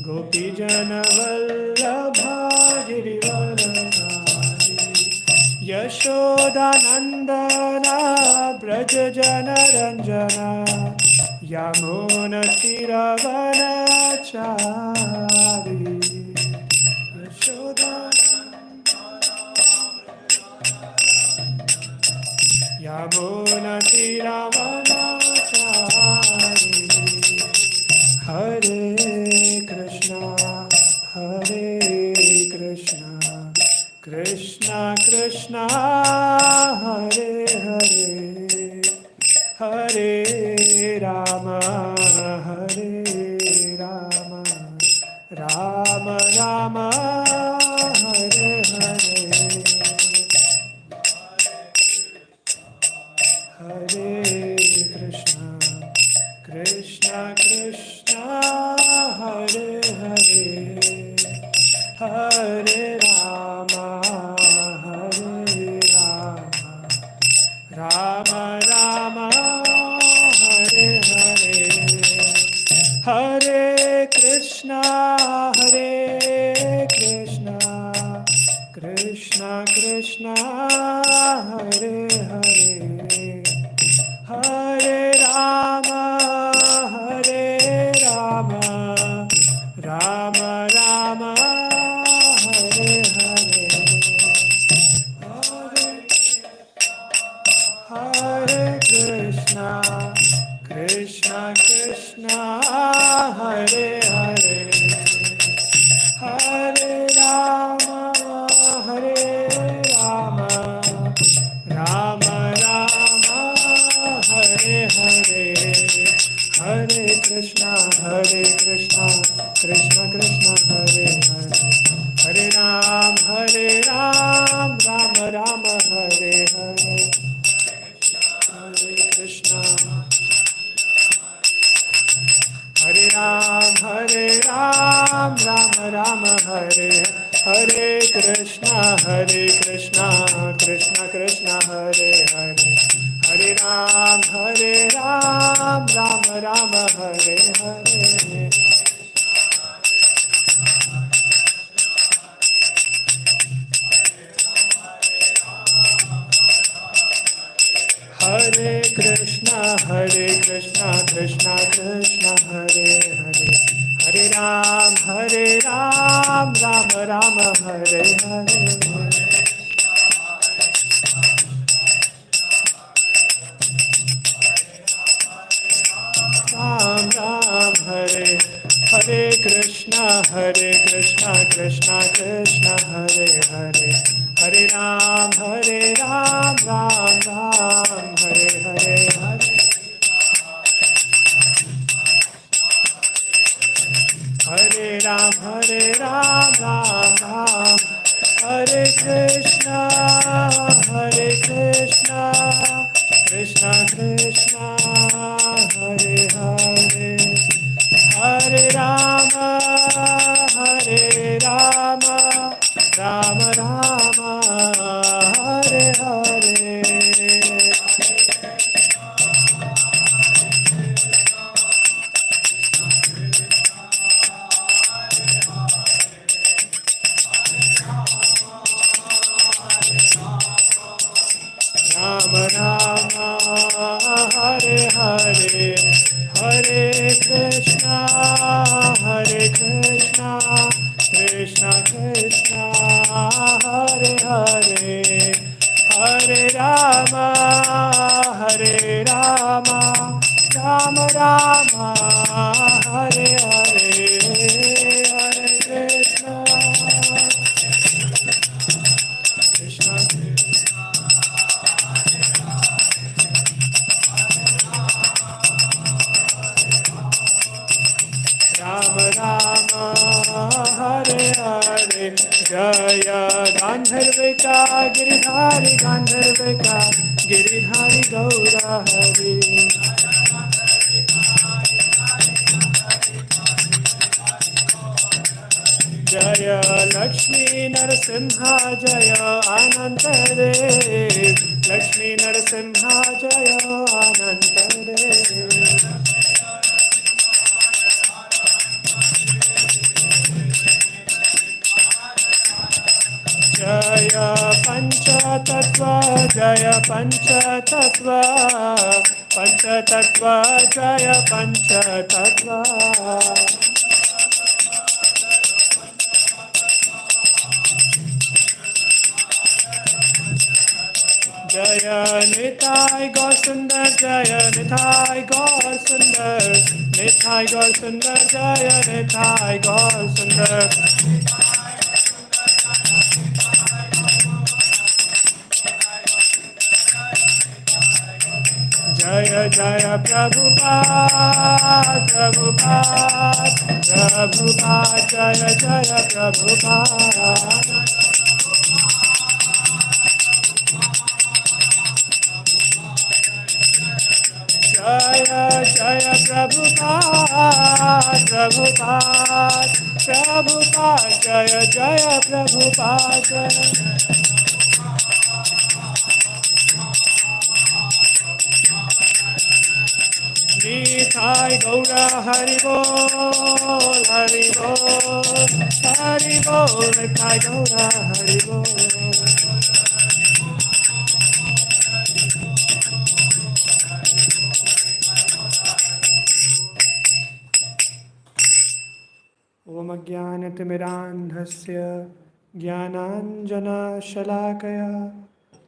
गोपीजनवल्लभा Girivardhari यशोदानन्दना व्रजजनरञ्जना यमुनतिरवनचारी Yashoda यमुनतिरवनचारी Hare Krishna, Hare Krishna, Krishna Krishna, Hare Hare, Hare Rama, Hare Rama, Rama Rama, Hare Hare, Hare Krishna, Krishna Krishna, Hare Hare, Hare Rama, Hare Rama, Rama Rama, Hare Hare, Hare Krishna, Hare Krishna, Krishna Krishna, Hare Hare, Hare Rama, Hare Rama, Rama Rama, Hare Hare, Hare Krishna, Krishna Krishna, Hare Hare, Hare Rama, Hare Rama, Rama Rama, Hare Hare, Hare Krishna, Krishna Krishna, Hare Hare, Hare Ram, Ram Rama, Hare Hare, Hare Krishna, Hare Ram, Rama Rama, Hare Hare Krishna, Krishna Krishna, Hare Hare, Hare Ram, Rama Rama, Hare Hare, Hare Krishna, Krishna Krishna, Hare Hare, Hare Ram, Rama Rama, Hare Hare, Ram Ram, Hare Hare Krishna, Krishna Krishna, Hare Hare, Hare Ram, Ram Ram, Hare Hare, Hare Ram, Ram Ram, Hare Krishna, Krishna Krishna, Hare Hare, Hare Rama, Rama Rama, Hare Hare, Rama Rama, Hare Hare, Hare Krishna, Krishna Krishna, Hare Hare, Hare Rama, Rama Rama, Hare Hare, Hare Krishna, Krishna Rama Rama, Hare Hare, Jaya Gandharvika, Giridhari Gandharvika, Giridhari Gaura Hari, Jaya Lakshmi Narasimha, Jaya Anantadev, Lakshmi Narasimha, Jaya Anantadev, Jaya Panchatattva, Jaya Panchatattva, Panchatattva, Jaya Panchatattva. Jaya Nitai Gaur Sundar, Jaya Nitai Gaur Sundar, Nitai Gaur Sundar, Jaya Nitai Gaur Sundar. Jaya Jaya Prabhupada, Prabhupada, Prabhupada, Jaya Jaya Prabhupada. Jaya Jaya Prabhupada, Prabhupada, Prabhupada, Jaya Jaya Prabhupada. Nitai Gaura Haribol, Haribol, Haribol, Nitai Gaura Haribol. Om Ajnanatimirandhasya Jnananjana-shalakaya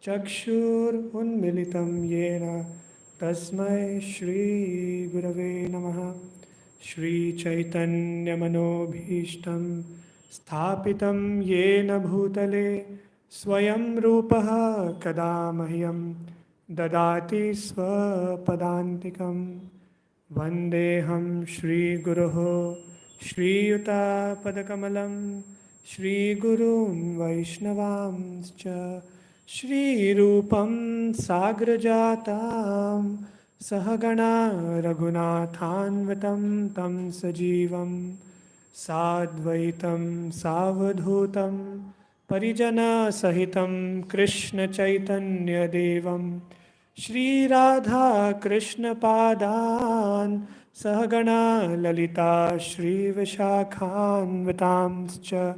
Chakshur Unmilitam Yena Tasmai Shri Gurave Namaha. Shri Chaitanya Manobhishtam Sthapitam Yena Bhutale Swayam Rupaha Kada Mahyam Dadati Swapadantikam. Vandeham Shri Guruho Shriyuta Padakamalam Shri Gurun Vaishnavamscha Shri Rupam Sagrajatam Sahagana Raghunathanvatam Tam Sajivam Sadvaitam Savadhutam Parijana Sahitam Krishna Chaitanya Devam Shri Radha Krishna Padan Sahagana Lalita Shri Vishakhan Vitamscha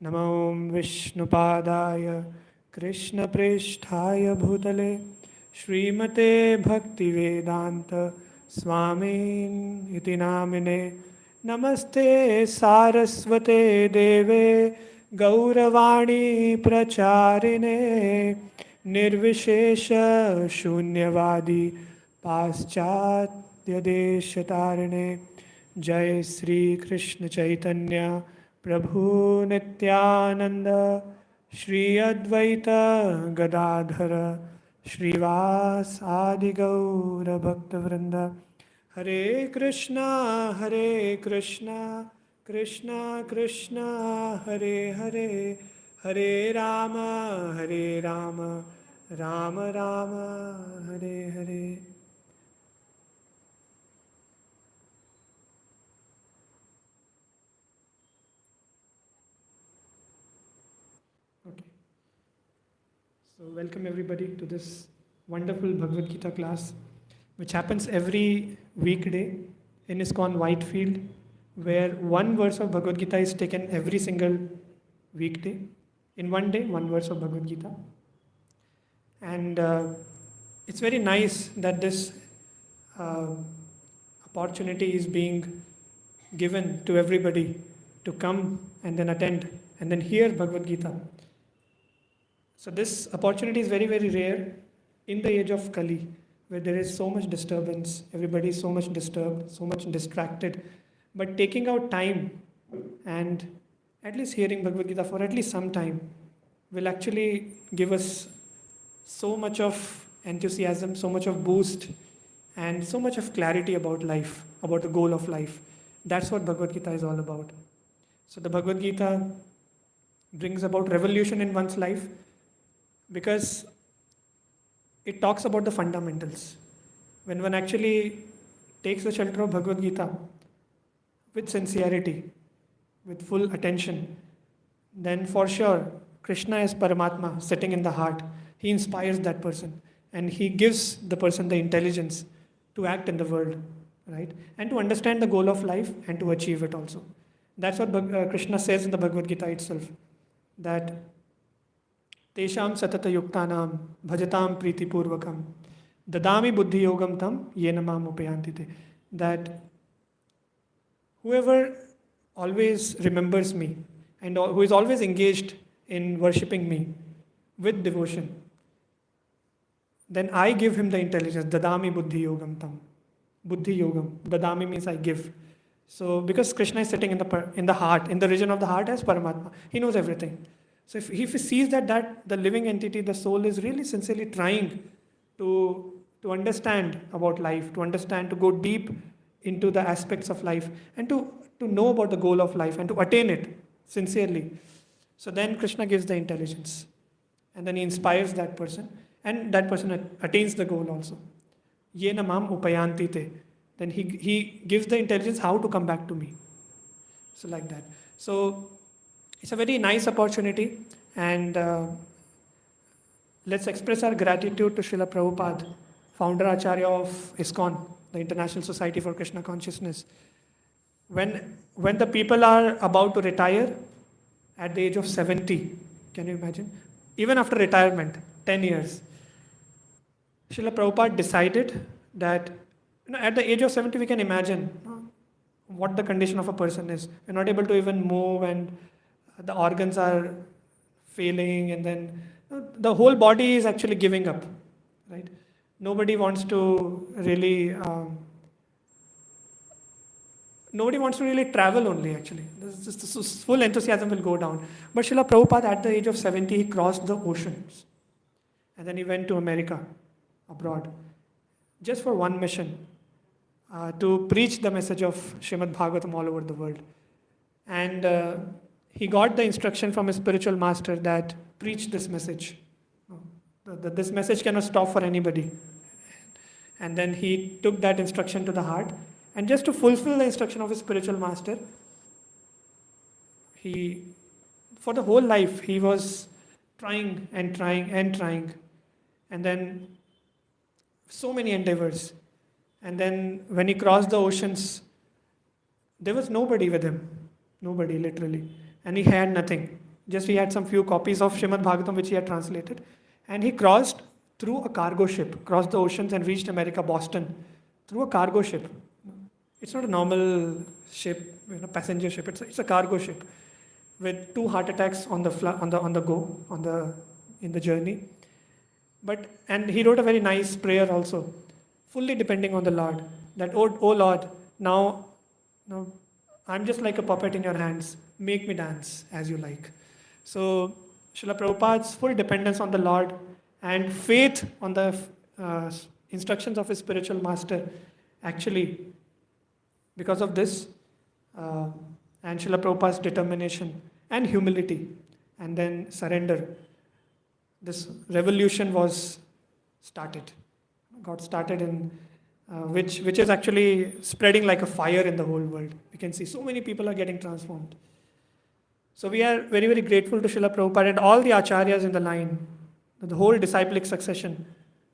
Namo Vishnu Padaya Krishna Prishthaya Bhutale Srimate Bhakti Vedanta Swamin Iti Namine Namaste Saraswate Deve Gauravani Pracharine Nirvishesha Shunyavadi Paschatya Deshatarine. Jai Sri Krishna Chaitanya Prabhu Nityananda Shri Advaita Gadadhara Shrivas Adi Gaura Bhakta Vrinda. Hare Krishna, Hare Krishna, Krishna Krishna, Hare Hare, Hare Rama, Hare Rama, Rama Rama, Hare Hare. Okay. So welcome everybody to this wonderful Bhagavad Gita class, which happens every weekday in ISKCON Whitefield, where one verse of Bhagavad Gita is taken every single weekday. In one day, one verse of Bhagavad Gita. And it's very nice that this uh, opportunity is being given to everybody to come and then attend and then hear Bhagavad Gita. So this opportunity is very, very rare in the age of Kali, where there is so much disturbance, everybody is so much disturbed, so much distracted. But taking out time and at least hearing Bhagavad Gita for at least some time will actually give us so much of enthusiasm, so much of boost, and so much of clarity about life, about the goal of life. That's what Bhagavad Gita is all about. So the Bhagavad Gita brings about revolution in one's life because it talks about the fundamentals. When one actually takes the shelter of Bhagavad Gita with sincerity, with full attention, then for sure Krishna is Paramatma sitting in the heart. He inspires that person and he gives the person the intelligence to act in the world, right? And to understand the goal of life and to achieve it also. That's what Krishna says in the Bhagavad Gita itself, that Tesham satata yuktanam bhajatam priti purvakam dadami buddhi yogam tam yena mam upayantite. That whoever always remembers me and who is always engaged in worshipping me with devotion, then I give him the intelligence. Dadami buddhi yogam tam. Buddhi yogam. Dadami means I give. So because Krishna is sitting in the heart, in the region of the heart as Paramatma, he knows everything. So if he sees that the living entity, the soul, is really sincerely trying to understand about life, to understand, to go deep into the aspects of life, and to know about the goal of life and to attain it sincerely. So then Krishna gives the intelligence, and then he inspires that person, and that person attains the goal also. Yena mam upayanti te. Then he gives the intelligence how to come back to me. So like that. So it's a very nice opportunity, and let's express our gratitude to Srila Prabhupada, founder Acharya of ISKCON, the International Society for Krishna Consciousness. When the people are about to retire at the age of 70, can you imagine? Even after retirement, 10 years, Srila Prabhupada decided that at the age of 70 we can imagine what the condition of a person is. We're not able to even move, and the organs are failing, and then the whole body is actually giving up, right? Nobody wants to really travel only, actually. This full enthusiasm will go down. But Srila Prabhupada at the age of 70, he crossed the oceans. And then he went to America, abroad, just for one mission, to preach the message of Srimad Bhagavatam all over the world. And he got the instruction from his spiritual master that preach this message. This message cannot stop for anybody. And then he took that instruction to the heart. And just to fulfill the instruction of his spiritual master, for the whole life, he was trying and trying and trying. And then so many endeavors. And then when he crossed the oceans, there was nobody with him. Nobody, literally. And he had nothing. Just he had some few copies of Srimad Bhagavatam which he had translated. And he crossed through a cargo ship, crossed the oceans and reached America, Boston, through a cargo ship. It's not a normal ship, passenger ship. It's a cargo ship with 2 heart attacks on the in the journey. And he wrote a very nice prayer also, fully depending on the Lord. That, oh Lord, now I'm just like a puppet in your hands. Make me dance as you like. So Srila Prabhupada's full dependence on the Lord and faith on the instructions of his spiritual master, actually, because of this, and Srila Prabhupada's determination and humility, and then surrender, this revolution was started. Got started in which is actually spreading like a fire in the whole world. We can see so many people are getting transformed. So we are very, very grateful to Srila Prabhupada and all the acharyas in the line, the whole disciplic succession,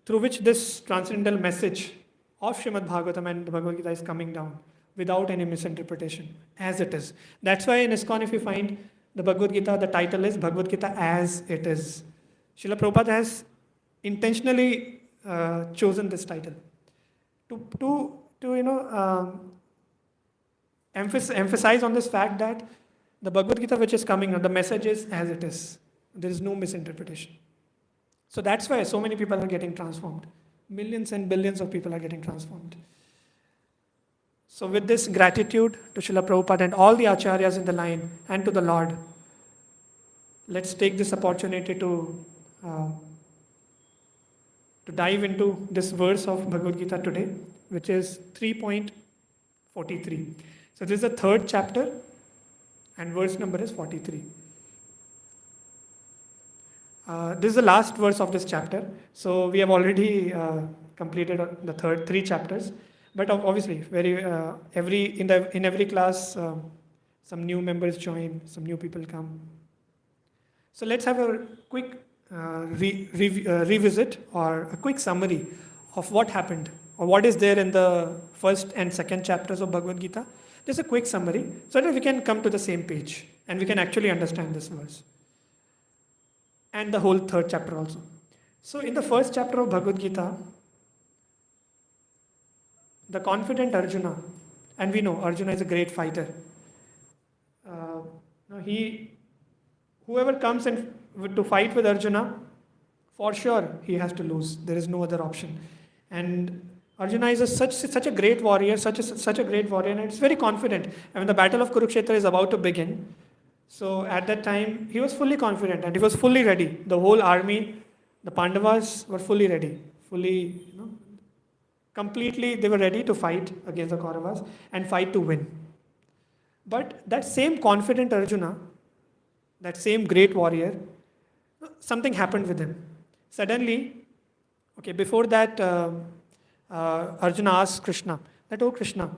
through which this transcendental message of Srimad Bhagavatam and the Bhagavad Gita is coming down without any misinterpretation, as it is. That's why in ISKCON, if you find the Bhagavad Gita, the title is Bhagavad Gita as it is. Srila Prabhupada has intentionally chosen this title to emphasize on this fact that the Bhagavad Gita which is coming, the message is as it is. There is no misinterpretation. So that's why so many people are getting transformed. Millions and billions of people are getting transformed. So with this gratitude to Srila Prabhupada and all the acharyas in the line and to the Lord, let's take this opportunity to dive into this verse of Bhagavad Gita today, which is 3.43. So this is the 3rd chapter and verse number is 43. This is the last verse of this chapter. So we have already completed the 3 chapters. But obviously, in every class, some new members join, some new people come. So let's have a quick revisit or a quick summary of what happened or what is there in the 1st and 2nd chapters of Bhagavad Gita. Just a quick summary so that we can come to the same page and we can actually understand this verse. and the whole third chapter also. So in the first chapter of Bhagavad Gita, the confident Arjuna, and we know Arjuna is a great fighter. He, whoever comes in to fight with Arjuna, for sure he has to lose. There is no other option. And Arjuna is such a great warrior, such a great warrior, and it's very confident. And when the battle of Kurukshetra is about to begin, so at that time he was fully confident and he was fully ready. The whole army, the Pandavas were fully ready, completely they were ready to fight against the Kauravas and fight to win. But that same confident Arjuna, that same great warrior, something happened with him. Suddenly, before that, Arjuna asked Krishna that, "Oh Krishna,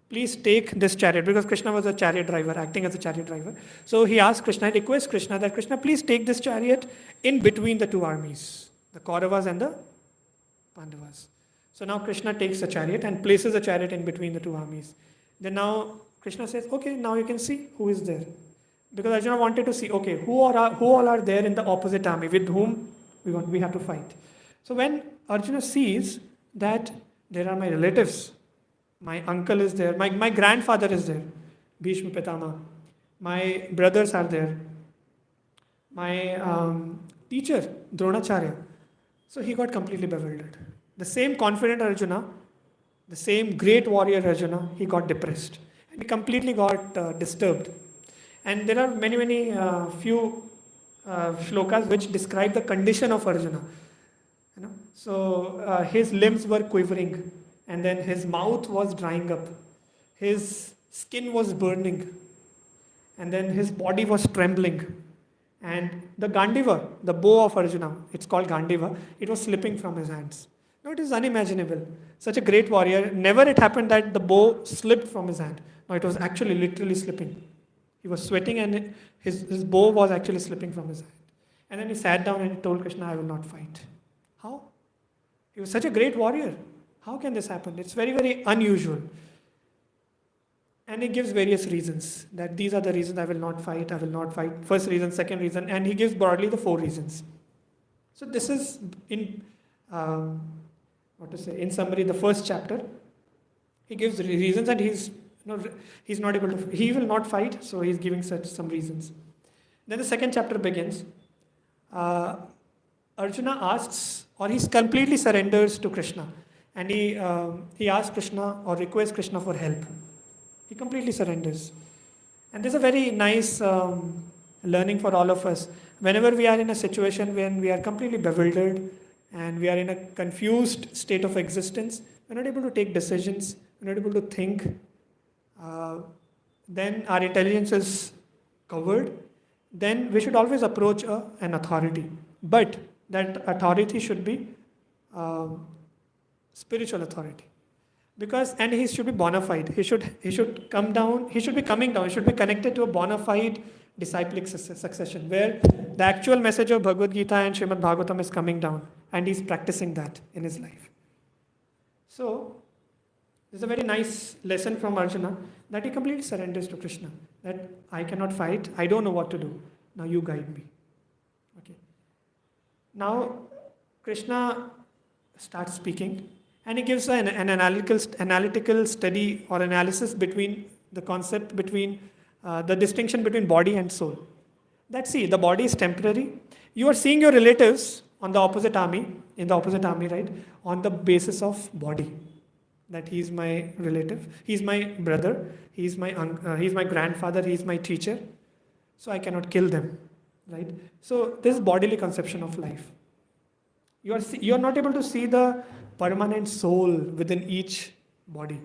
please take this chariot," because Krishna was a chariot driver, acting as a chariot driver. So he asked Krishna, requests Krishna that, "Krishna, please take this chariot in between the two armies, the Kauravas and the Pandavas." So now Krishna takes the chariot and places the chariot in between the two armies. Then now Krishna says, "Okay, now you can see who is there." Because Arjuna wanted to see, who all are there in the opposite army with whom we have to fight. So when Arjuna sees that there are my relatives, my uncle is there, my grandfather is there, Bhishma Pitama, my brothers are there, my teacher, Dronacharya. So he got completely bewildered. The same confident Arjuna, the same great warrior Arjuna, he got depressed. And he completely got disturbed. And there are many few shlokas which describe the condition of Arjuna. So his limbs were quivering, and then his mouth was drying up, his skin was burning, and then his body was trembling, and the Gandiva, the bow of Arjuna, it's called Gandiva, it was slipping from his hands. Now it is unimaginable. Such a great warrior, never it happened that the bow slipped from his hand. No, it was actually literally slipping. He was sweating and his bow was actually slipping from his hand. And then he sat down and he told Krishna, "I will not fight." How? He was such a great warrior. How can this happen? It's very unusual. And he gives various reasons, that these are the reasons I will not fight. First reason, second reason, and he gives broadly the 4 reasons. So this is in in summary, the first chapter. He gives reasons and he's not able to, he will not fight, so he's giving some reasons. Then the second chapter begins. Arjuna asks, or he completely surrenders to Krishna, and he asks Krishna or requests Krishna for help. He completely surrenders. And this is a very nice learning for all of us. Whenever we are in a situation when we are completely bewildered and we are in a confused state of existence, we're not able to take decisions, we're not able to think, then our intelligence is covered, then we should always approach an authority. But that authority should be spiritual authority. And he should be bona fide. He should come down, he should be coming down, he should be connected to a bona fide disciplic succession, where the actual message of Bhagavad Gita and Srimad Bhagavatam is coming down, and he's practicing that in his life. So, this is a very nice lesson from Arjuna, that he completely surrenders to Krishna, that I cannot fight, I don't know what to do, now you guide me. Okay. Now, Krishna starts speaking, and he gives an analytical study or analysis between the concept between the distinction between body and soul. That see, the body is temporary. You are seeing your relatives in the opposite army, right? On the basis of body. That he is my relative, he is my brother, he is my grandfather, he is my teacher. So I cannot kill them, right? So this is bodily conception of life. You are not able to see the permanent soul within each body,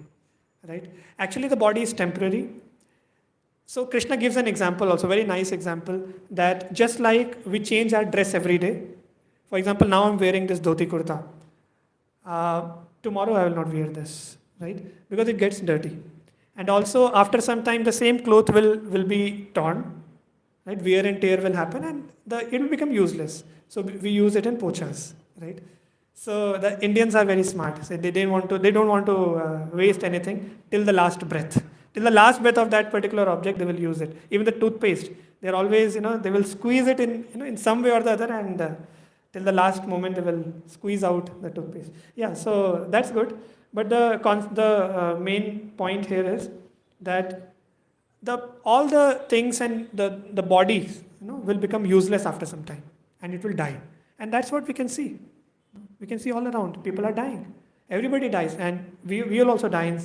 right? Actually, the body is temporary. So Krishna gives an example, also very nice example, that just like we change our dress every day. For example, now I'm wearing this dhoti kurta. Tomorrow I will not wear this, right? Because it gets dirty. And also after some time the same cloth will be torn, right? Wear and tear will happen and it will become useless. So we use it in pochas, right? So the Indians are very smart. So they don't want to waste anything till the last breath. Till the last breath of that particular object, they will use it. Even the toothpaste, They're always, they will squeeze it in some way or the other, and till the last moment they will squeeze out the toothpaste. Yeah, so that's good. But the main point here is that all the things and the bodies, will become useless after some time, and it will die. And that's what we can see. We can see all around. People are dying. Everybody dies, and we will also die,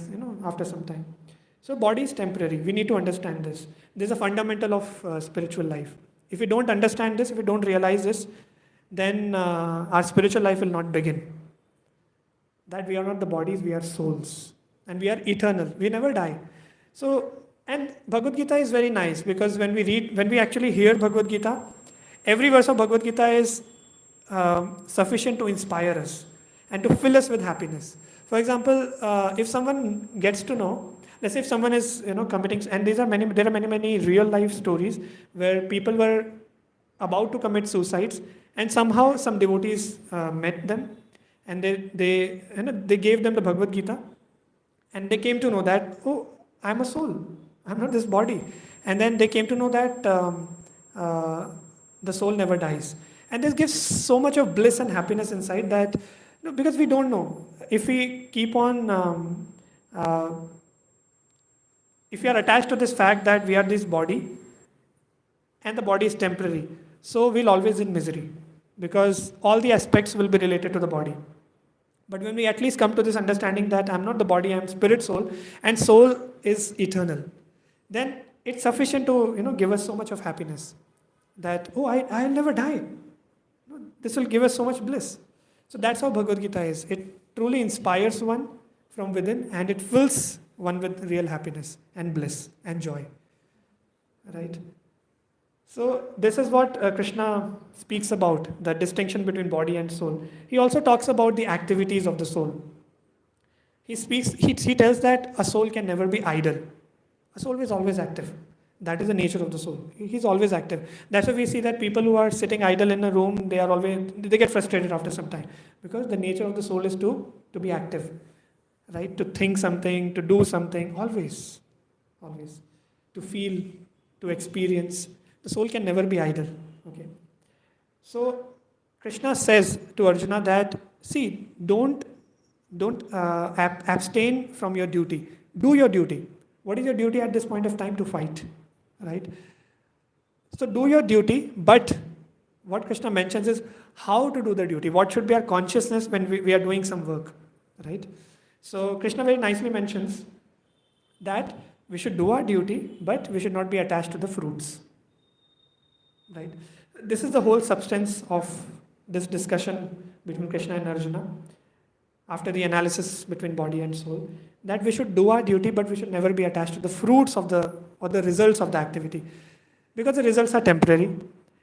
after some time. So body is temporary. We need to understand this. This is a fundamental of spiritual life. If we don't understand this, if we don't realize this, then our spiritual life will not begin. That we are not the bodies, we are souls. And we are eternal. We never die. So, and Bhagavad Gita is very nice, because when we actually hear Bhagavad Gita, every verse of Bhagavad Gita is sufficient to inspire us and to fill us with happiness. For example, if someone gets to know, let's say if someone is committing, and there are many real life stories where people were about to commit suicides, and somehow some devotees met them, and they gave them the Bhagavad Gita, and they came to know that, oh, I'm a soul, I'm not this body. And then they came to know that the soul never dies. And this gives so much of bliss and happiness inside that, because we don't know. If we keep on, if we are attached to this fact that we are this body, and the body is temporary, so we'll always in misery, because all the aspects will be related to the body. But when we at least come to this understanding that I'm not the body, I'm spirit soul, and soul is eternal, then it's sufficient to give us so much of happiness that, oh, I'll never die. This will give us so much bliss. So that's how Bhagavad Gita is. It truly inspires one from within, and it fills one with real happiness and bliss and joy. Right? So this is what Krishna speaks about, the distinction between body and soul. He also talks about the activities of the soul. He tells that a soul can never be idle. A soul is always active. That is the nature of the soul. He's always active. That's why we see that people who are sitting idle in a room, they get frustrated after some time, because the nature of the soul is to be active, right? To think something, to do something, always, to feel, to experience. The soul can never be idle. Okay. So Krishna says to Arjuna that, see, don't abstain from your duty. Do your duty. What is your duty at this point of time? To fight. Right? So do your duty, but what Krishna mentions is how to do the duty. What should be our consciousness when we are doing some work. Right? So Krishna very nicely mentions that we should do our duty, but we should not be attached to the fruits. Right? This is the whole substance of this discussion between Krishna and Arjuna, after the analysis between body and soul, that we should do our duty, but we should never be attached to the fruits of the results of the activity, because the results are temporary,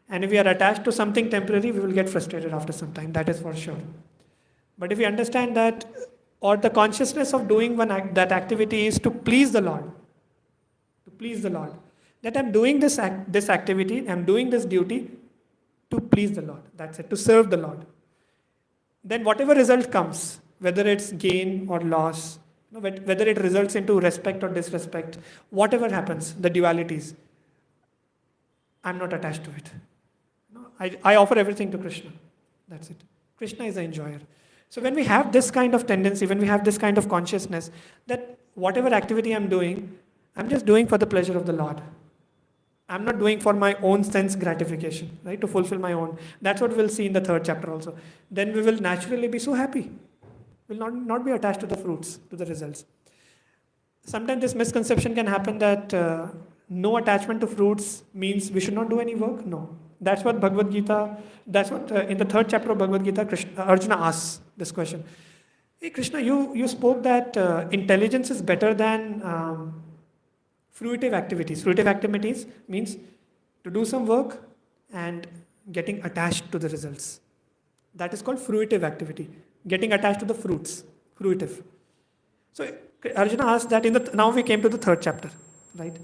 and if we are attached to something temporary, we will get frustrated after some time. That is for sure. But if we understand that, or the consciousness of doing that activity is to please the Lord, that I'm doing this activity, I'm doing this duty to please the Lord. That's it, to serve the Lord. Then whatever result comes, whether it's gain or loss, whether it results into respect or disrespect, whatever happens, the dualities, I'm not attached to it. I offer everything to Krishna. That's it. Krishna is the enjoyer. So when we have this kind of tendency, when we have this kind of consciousness, that whatever activity I'm doing, I'm just doing for the pleasure of the Lord. I'm not doing for my own sense gratification, right? To fulfill my own. That's what we'll see in the 3rd chapter also. Then we will naturally be so happy. We'll not be attached to the fruits, to the results. Sometimes this misconception can happen that no attachment to fruits means we should not do any work. No. That's what Bhagavad Gita, in the 3rd chapter of Bhagavad Gita, Arjuna asks this question. Hey Krishna, you spoke that intelligence is better than fruitive activities. Fruitive activities means to do some work and getting attached to the results. That is called fruitive activity. Getting attached to the fruits. Fruitive. So Arjuna asked that now we came to the 3rd chapter, right?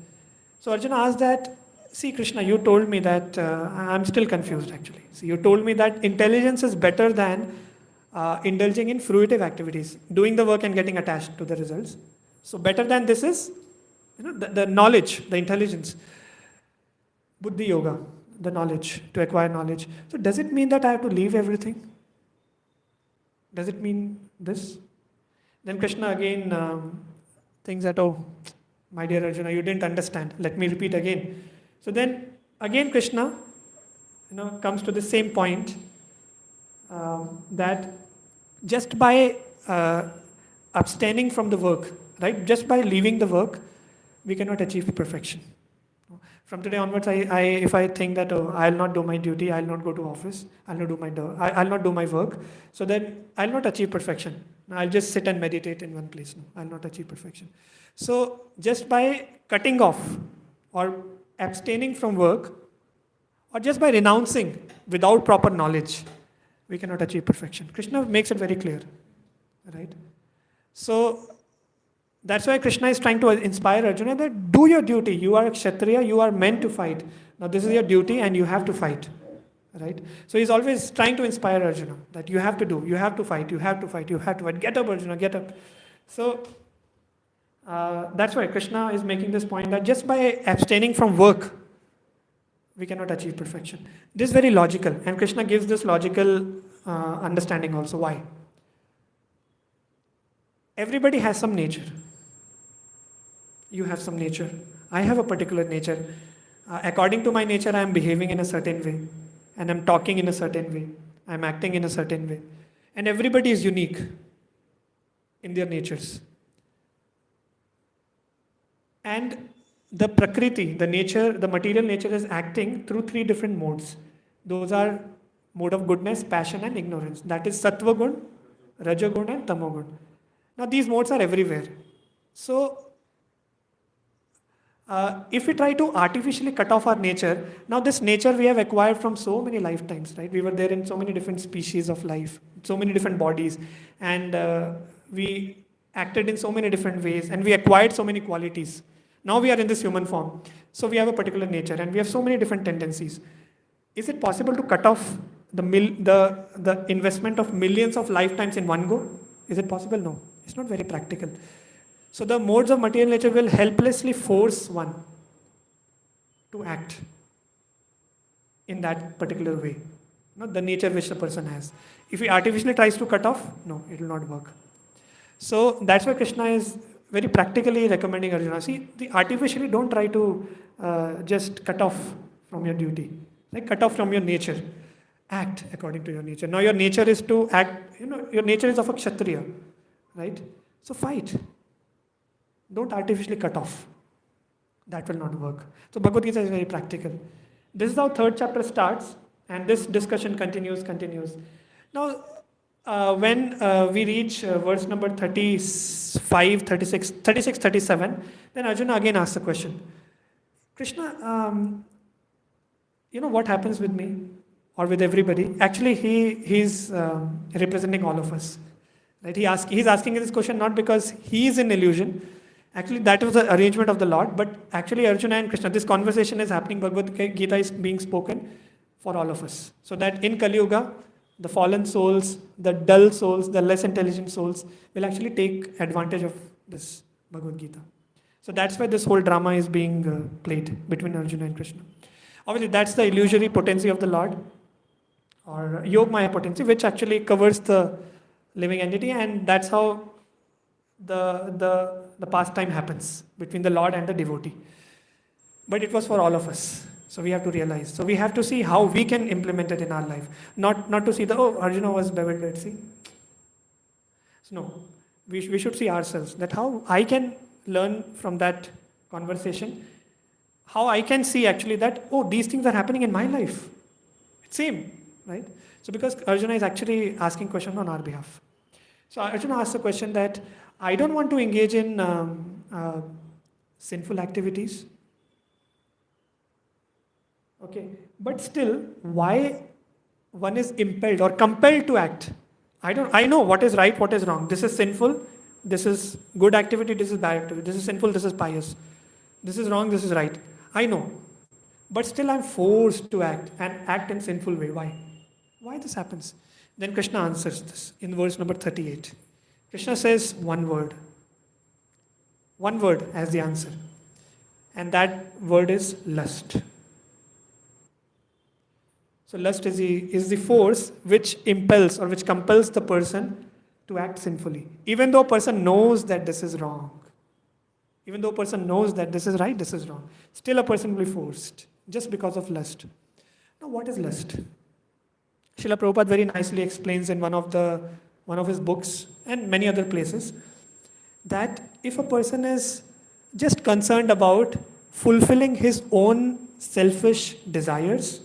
So Arjuna asked that, see Krishna, you told me that, I'm still confused actually. So you told me that intelligence is better than indulging in fruitive activities, doing the work and getting attached to the results. So better than this is the knowledge, the intelligence. Buddhi yoga, the knowledge, to acquire knowledge. So does it mean that I have to leave everything? Does it mean this? Then Krishna again thinks that, oh, my dear Arjuna, you didn't understand. Let me repeat again. So then again Krishna, comes to the same point that just by abstaining from the work, right? Just by leaving the work, we cannot achieve perfection. From today onwards, if I think that, oh, I'll not do my duty, I'll not go to office, I'll not do my work, so then I'll not achieve perfection. I'll just sit and meditate in one place. No, I'll not achieve perfection. So just by cutting off or abstaining from work, or just by renouncing without proper knowledge, we cannot achieve perfection. Krishna makes it very clear, right? So that's why Krishna is trying to inspire Arjuna that do your duty. You are a Kshatriya, you are meant to fight. Now this is your duty and you have to fight, right? So he's always trying to inspire Arjuna that you have to do, you have to fight, you have to fight, you have to fight. Get up, Arjuna, get up. So that's why Krishna is making this point that just by abstaining from work, we cannot achieve perfection. This is very logical, and Krishna gives this logical understanding also. Why? Everybody has some nature. You have some nature. I have a particular nature. According to my nature, I am behaving in a certain way, and I'm talking in a certain way. I'm acting in a certain way. And everybody is unique in their natures. And the prakriti, the nature, the material nature is acting through three different modes. Those are mode of goodness, passion, and ignorance. That is sattva gun, rajagun, and tamogun. Now these modes are everywhere. So if we try to artificially cut off our nature, now this nature we have acquired from so many lifetimes, right? We were there in so many different species of life, so many different bodies, and we acted in so many different ways, and we acquired so many qualities. Now we are in this human form. So we have a particular nature, and we have so many different tendencies. Is it possible to cut off the investment of millions of lifetimes in one go? Is it possible? No. It's not very practical. So the modes of material nature will helplessly force one to act in that particular way. Not the nature which the person has. If he artificially tries to cut off, no, it will not work. So that's why Krishna is very practically recommending Arjuna. See, artificially don't try to just cut off from your duty. Like cut off from your nature. Act according to your nature. Now your nature is to act, your nature is of a Kshatriya, right? So fight. Don't artificially cut off. That will not work. So Bhagavad Gita is very practical. This is how third chapter starts, and this discussion continues. Now, when we reach verse number 35, 36, 37, then Arjuna again asks the question, Krishna, what happens with me or with everybody? Actually, he's representing all of us. Right? He's asking this question not because he is in illusion. Actually, that was the arrangement of the Lord, but actually Arjuna and Krishna, this conversation is happening, Bhagavad Gita is being spoken for all of us. So that in Kali Yuga, the fallen souls, the dull souls, the less intelligent souls will actually take advantage of this Bhagavad Gita. So that's why this whole drama is being played between Arjuna and Krishna. Obviously, that's the illusory potency of the Lord, or Yogmaya potency, which actually covers the living entity, and that's how the pastime happens between the Lord and the devotee. But it was for all of us. So we have to realize. So we have to see how we can implement it in our life. Not to see Arjuna was bewildered, see. So no, we should see ourselves, that how I can learn from that conversation, how I can see actually that, these things are happening in my life. It's same, right? So because Arjuna is actually asking questions on our behalf. So Arjuna asks the question that, I don't want to engage in sinful activities. Okay, but still, why one is impelled or compelled to act? I know what is right, what is wrong. This is sinful, this is good activity, this is bad activity. This is sinful, this is pious. This is wrong, this is right. I know. But still I'm forced to act and act in sinful way. Why? Why this happens? Then Krishna answers this in verse number 38. Krishna says one word as the answer. And that word is lust. So lust is the force which impels or which compels the person to act sinfully. Even though a person knows that this is wrong, even though a person knows that this is right, this is wrong, still a person will be forced just because of lust. Now, what is lust? Srila Prabhupada very nicely explains in one of his books and many other places that if a person is just concerned about fulfilling his own selfish desires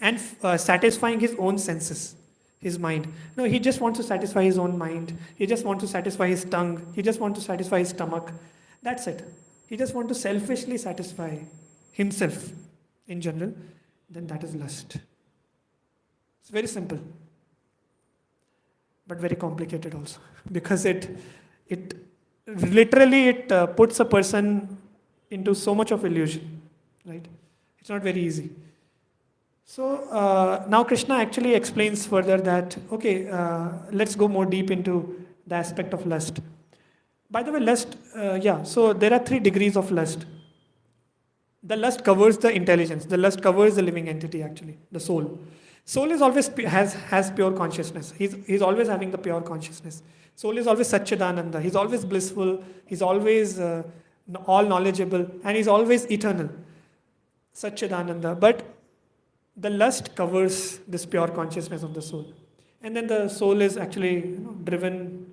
and satisfying his own senses, his mind. No, he just wants to satisfy his own mind. He just wants to satisfy his tongue. He just wants to satisfy his stomach. That's it. He just wants to selfishly satisfy himself in general. Then that is lust. It's very simple, but very complicated also, because it literally puts a person into so much of illusion, right? It's not very easy. So now Krishna actually explains further that, okay, let's go more deep into the aspect of lust. By the way, lust, so there are 3 degrees of lust. The lust covers the intelligence. The lust covers the living entity, actually, the soul. Soul is always has pure consciousness. He's always having the pure consciousness. Soul is always Satchidananda. He's always blissful. He's always all knowledgeable, and he's always eternal. Satchidananda. But the lust covers this pure consciousness of the soul, and then the soul is actually driven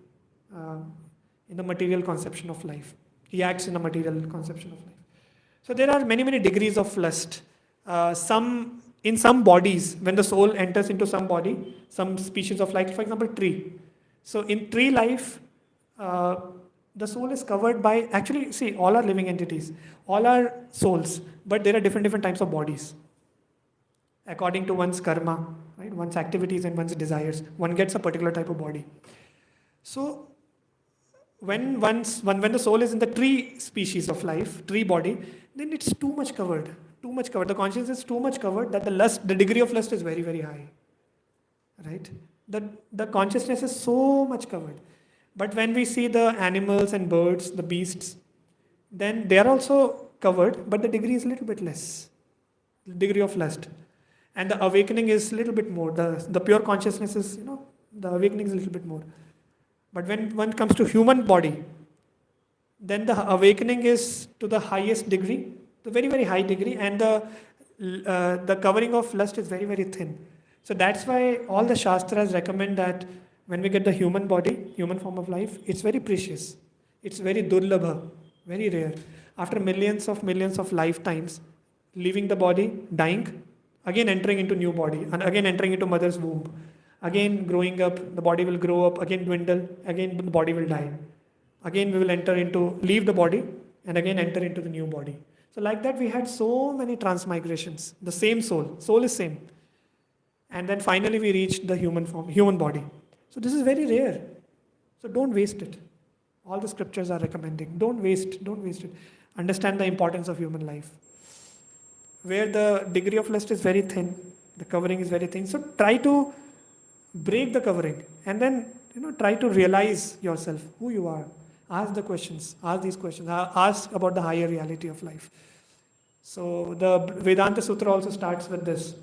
in the material conception of life. He acts in the material conception of life. So there are many degrees of lust. In some bodies, when the soul enters into some body, some species of life, for example, tree. So in tree life, the soul is covered by, actually, see, all are living entities, all are souls, but there are different types of bodies. According to one's karma, right, one's activities and one's desires, one gets a particular type of body. So when the soul is in the tree species of life, tree body, then it's too much covered. The consciousness is too much covered that the degree of lust is very high, right? The consciousness is so much covered. But when we see the animals and birds, the beasts, then they are also covered, but the degree is a little bit less, the degree of lust. And the awakening is a little bit more. The pure consciousness is, the awakening is a little bit more. But when one comes to human body, then the awakening is to the highest degree, the very high degree, and the covering of lust is very thin. So that's why all the Shastras recommend that when we get the human body, human form of life, it's very precious. It's very durlabha, very rare. After millions of lifetimes, leaving the body, dying, again entering into new body, and again entering into mother's womb, again growing up, the body will grow up, again dwindle, again the body will die. Again we will leave the body, and again enter into the new body. So like that we had so many transmigrations. The same soul is same. And then finally we reached the human form, human body. So this is very rare. So don't waste it. All the scriptures are recommending. Don't waste it. Understand the importance of human life. Where the degree of lust is very thin, the covering is very thin. So try to break the covering and then try to realize yourself, who you are. Ask the questions, ask these questions, ask about the higher reality of life. So the Vedanta Sutra also starts with this,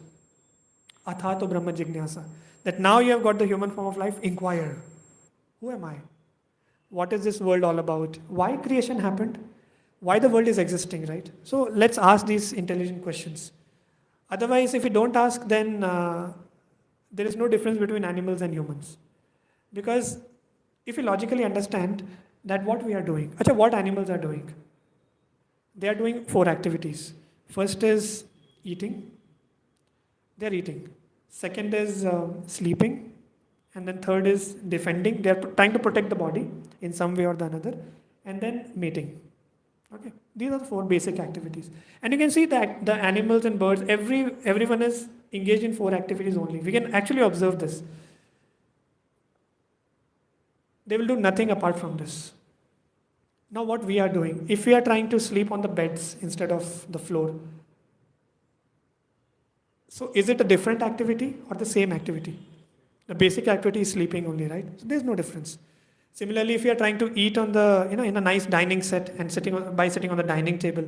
Athato Brahma Jignasa, that now you have got the human form of life, inquire. Who am I? What is this world all about? Why creation happened? Why the world is existing, right? So let's ask these intelligent questions. Otherwise, if we don't ask, then there is no difference between animals and humans. Because if we logically understand that what we are doing, what animals are doing? They are doing 4 activities. First is eating. They are eating. Second is sleeping. And then third is defending. They are trying to protect the body in some way or the another. And then mating. Okay, these are the 4 basic activities. And you can see that the animals and birds, everyone is engaged in 4 activities only. We can actually observe this. They will do nothing apart from this. Now what we are doing, if we are trying to sleep on the beds instead of the floor, so is it a different activity or the same activity? The basic activity is sleeping only, right? So there's no difference. Similarly, if you are trying to eat on the, in a nice dining set and sitting on the dining table,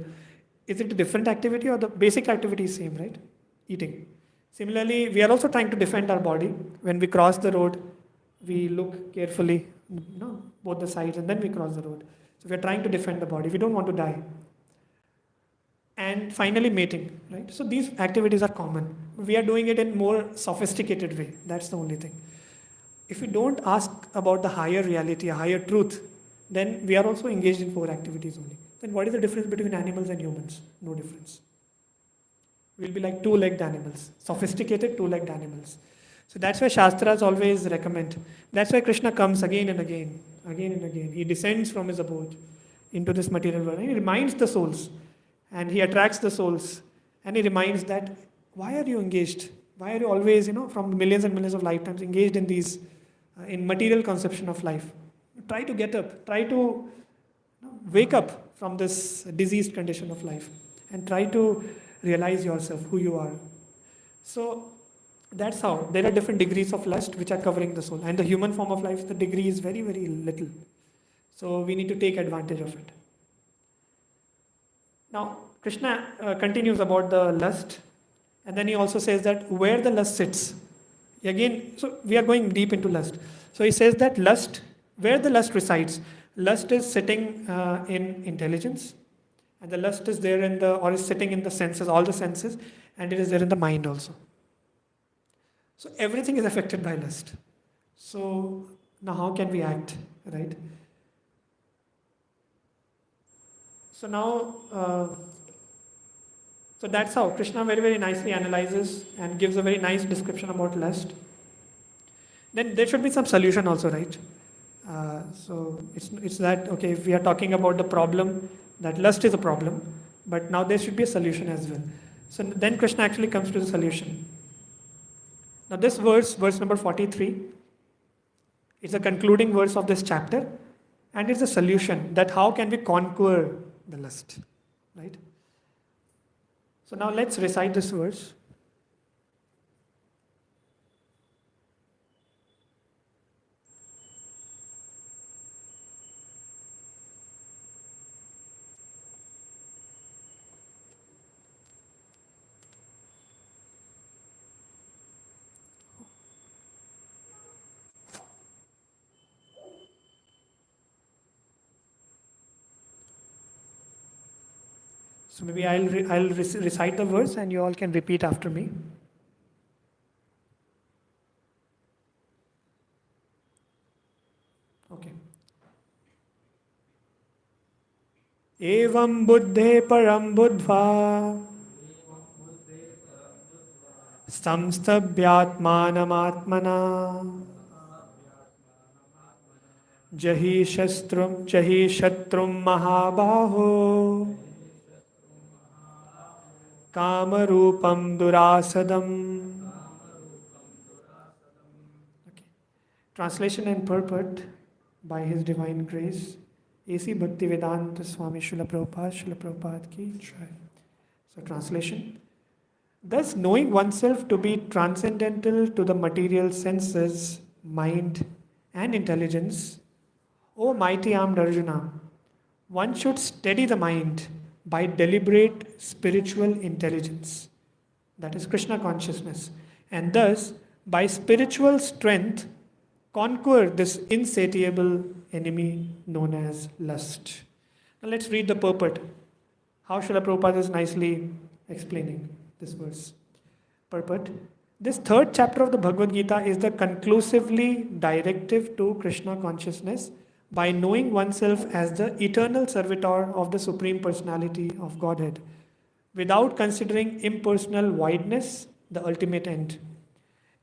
is it a different activity or the basic activity is same, right? Eating. Similarly, we are also trying to defend our body. When we cross the road, we look carefully, both the sides, and then we cross the road. So we are trying to defend the body. We don't want to die. And finally, mating, right? So these activities are common. We are doing it in more sophisticated way. That's the only thing. If we don't ask about the higher reality, a higher truth, then we are also engaged in 4 activities only. Then what is the difference between animals and humans? No difference. We'll be like 2-legged animals, sophisticated 2-legged animals. So that's why Shastras always recommend. That's why Krishna comes again and again, again and again. He descends from his abode into this material world. He reminds the souls, and he attracts the souls, and he reminds that why are you engaged? Why are you always, from millions and millions of lifetimes engaged in these, in material conception of life? Try to get up. Try to wake up from this diseased condition of life, and try to realize yourself, who you are. So that's how. There are different degrees of lust which are covering the soul. And the human form of life, the degree is very, very little. So we need to take advantage of it. Now, Krishna continues about the lust. And then he also says that where the lust sits. Again, so we are going deep into lust. So he says that lust, where the lust resides. Lust is sitting in intelligence. And the lust is there or is sitting in the senses, all the senses, and it is there in the mind also. So everything is affected by lust. So now how can we act, right? So now, so that's how Krishna very, very nicely analyzes and gives a very nice description about lust. Then there should be some solution also, right? So it's that, okay, if we are talking about the problem, that lust is a problem, but now there should be a solution as well. So then Krishna actually comes to the solution. Now this verse number 43, is the concluding verse of this chapter, and it's a solution that how can we conquer the lust, right? So now let's recite this verse. So maybe I'll recite the verse and you all can repeat after me. Okay. Evam buddhe param buddhva samstabhyatmanam jahi shatrum mahabaho Kamarupam Durasadam. Okay. Translation and purport by His Divine Grace, A.C. Bhaktivedanta Swami Srila Prabhupada ki Jai. So translation. Thus knowing oneself to be transcendental to the material senses, mind and intelligence, O mighty armed Arjuna, one should steady the mind by deliberate spiritual intelligence, that is Krishna consciousness, and thus by spiritual strength conquer this insatiable enemy known as lust. Now let's read the purport. How Srila Prabhupada is nicely explaining this verse. Purport. This 3rd chapter of the Bhagavad Gita is the conclusively directive to Krishna consciousness by knowing oneself as the eternal servitor of the Supreme Personality of Godhead, without considering impersonal wideness, the ultimate end.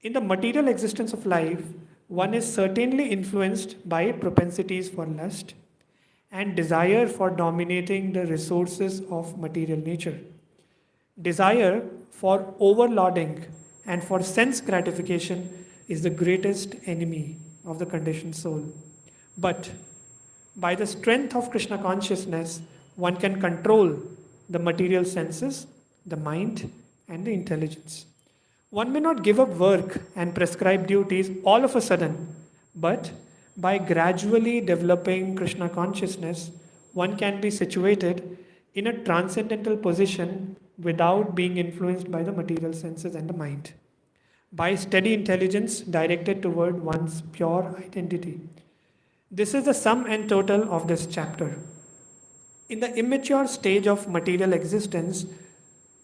In the material existence of life, one is certainly influenced by propensities for lust and desire for dominating the resources of material nature. Desire for overloading and for sense gratification is the greatest enemy of the conditioned soul. But by the strength of Krishna consciousness, one can control the material senses, the mind, and the intelligence. One may not give up work and prescribe duties all of a sudden, but by gradually developing Krishna consciousness, one can be situated in a transcendental position without being influenced by the material senses and the mind, by steady intelligence directed toward one's pure identity. This is the sum and total of this chapter. In the immature stage of material existence,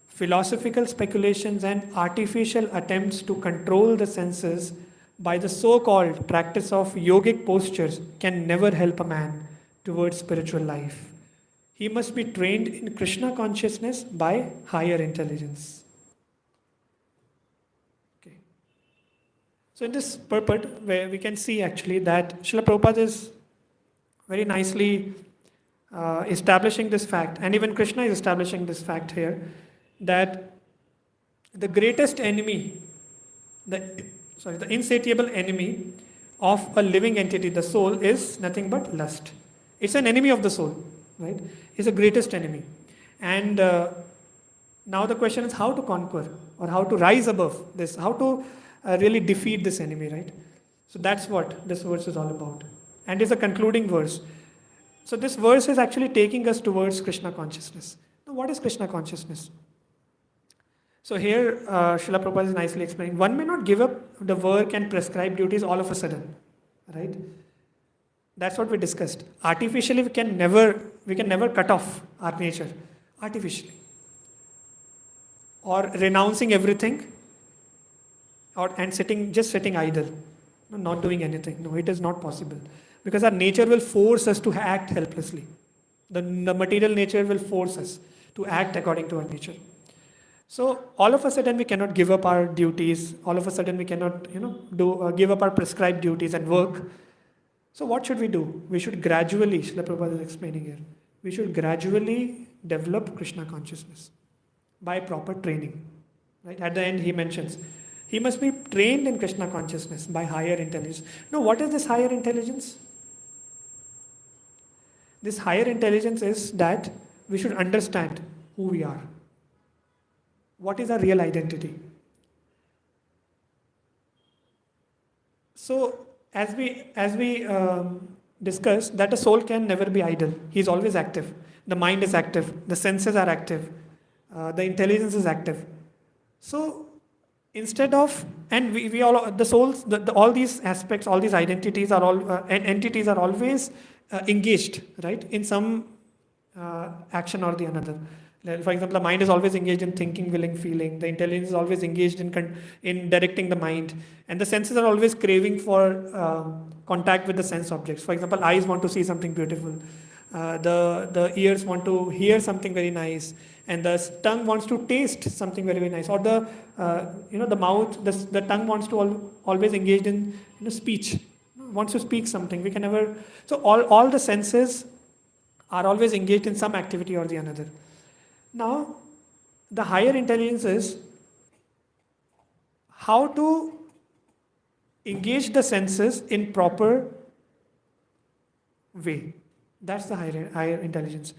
philosophical speculations and artificial attempts to control the senses by the so called practice of yogic postures can never help a man towards spiritual life. He must be trained in Krishna consciousness by higher intelligence. Okay. So, in this purport, where we can see actually that Srila Prabhupada is very nicely establishing this fact, and even Krishna is establishing this fact here, that the greatest enemy, the insatiable enemy of a living entity, the soul, is nothing but lust. It's an enemy of the soul, right? It's the greatest enemy. And now the question is how to conquer or how to rise above this, how to really defeat this enemy, right? So that's what this verse is all about. And it's a concluding verse. So this verse is actually taking us towards Krishna consciousness. Now, what is Krishna consciousness? So here, Srila Prabhupada is nicely explaining. One may not give up the work and prescribed duties all of a sudden, right? That's what we discussed. Artificially, we can never cut off our nature, artificially, or renouncing everything, and sitting idle, not doing anything. No, it is not possible, because our nature will force us to act helplessly. The material nature will force us to act according to our nature. So all of a sudden we cannot give up our duties. All of a sudden we cannot, give up our prescribed duties and work. So what should we do? We should gradually, Srila Prabhupada is explaining here, we should gradually develop Krishna consciousness by proper training. Right? At the end he mentions, he must be trained in Krishna consciousness by higher intelligence. Now what is this higher intelligence? This higher intelligence is that we should understand who we are. What is our real identity? So, as we discussed, that a soul can never be idle. He is always active. The mind is active. The senses are active. The intelligence is active. So, instead of, and we all, the souls, all these aspects, all these identities are all entities are always engaged, right, in some action or the another. For example, the mind is always engaged in thinking, willing, feeling. The intelligence is always engaged in directing the mind. And the senses are always craving for contact with the sense objects. For example, eyes want to see something beautiful. The ears want to hear something very nice. And the tongue wants to taste something very, very nice. Or the mouth, the tongue wants to always engage in speech. Wants to speak something. We can never. So all the senses are always engaged in some activity or the another. Now, the higher intelligence is how to engage the senses in proper way. That's the higher intelligence.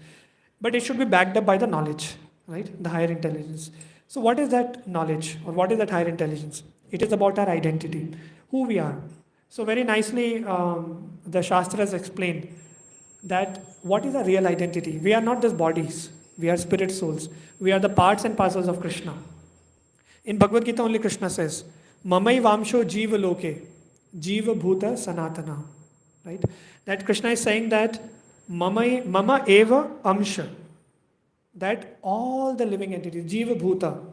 But it should be backed up by the knowledge, right? The higher intelligence. So what is that knowledge or what is that higher intelligence? It is about our identity, who we are. So very nicely, the Shastras explained that what is our real identity? We are not just bodies. We are spirit souls. We are the parts and parcels of Krishna. In Bhagavad Gita only Krishna says, Mamai Vamsho Jiva Loke, Jiva Bhuta Sanatana. Right? That Krishna is saying that Mama Eva Amsha. That all the living entities, Jiva Bhuta,